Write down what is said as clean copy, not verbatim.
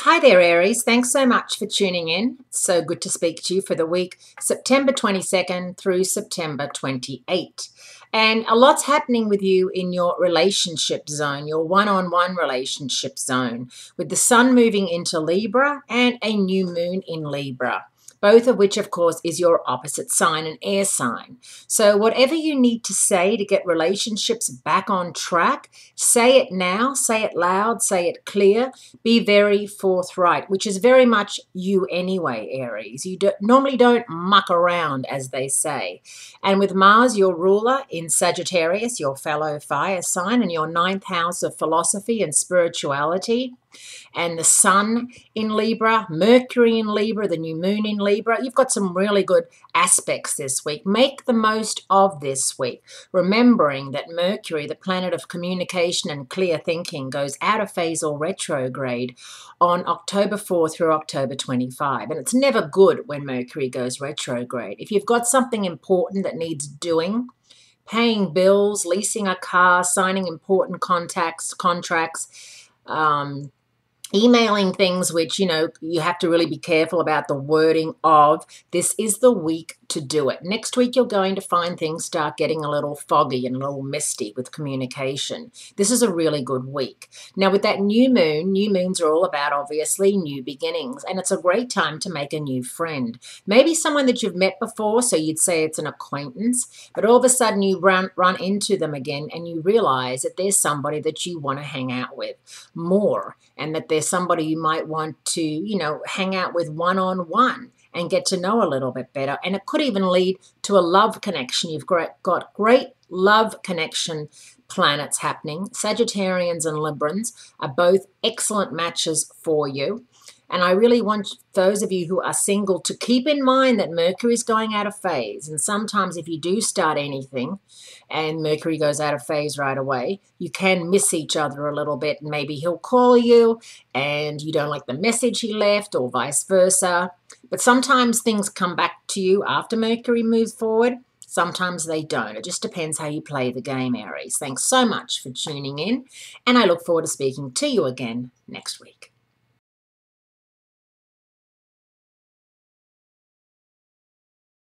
Hi there, Aries. Thanks so much for tuning in. It's so good to speak to you for the week September 22nd through September 28th. And a lot's happening with you in your relationship zone, your one-on-one relationship zone, with the sun moving into Libra and a new moon in Libra. Both of which, of course, is your opposite sign, an air sign. So whatever you need to say to get relationships back on track, say it now, say it loud, say it clear, be very forthright, which is very much you anyway, Aries. You normally don't muck around, as they say. And with Mars, your ruler in Sagittarius, your fellow fire sign, and your ninth house of philosophy and spirituality, and the sun in Libra, Mercury in Libra, the new moon in Libra. You've got some really good aspects this week. Make the most of this week, remembering that Mercury, the planet of communication and clear thinking, goes out of phase or retrograde on October 4 through October 25. And it's never good when Mercury goes retrograde. If you've got something important that needs doing, paying bills, leasing a car, signing important contracts, emailing things which, you have to really be careful about the wording of. This is the week to do it. Next week, you're going to find things start getting a little foggy and a little misty with communication. This is a really good week. Now, with that new moons are all about, obviously, new beginnings. And it's a great time to make a new friend. Maybe someone that you've met before, so you'd say it's an acquaintance. But all of a sudden, you run into them again and you realize that there's somebody that you want to hang out with more. And that there's somebody you might want to, hang out with one-on-one and get to know a little bit better. And it could even lead to a love connection. You've got great love connection planets happening. Sagittarians and Librans are both excellent matches for you. And I really want those of you who are single to keep in mind that Mercury is going out of phase. And sometimes if you do start anything and Mercury goes out of phase right away, you can miss each other a little bit. And maybe he'll call you and you don't like the message he left or vice versa. But sometimes things come back to you after Mercury moves forward. Sometimes they don't. It just depends how you play the game, Aries. Thanks so much for tuning in. And I look forward to speaking to you again next week.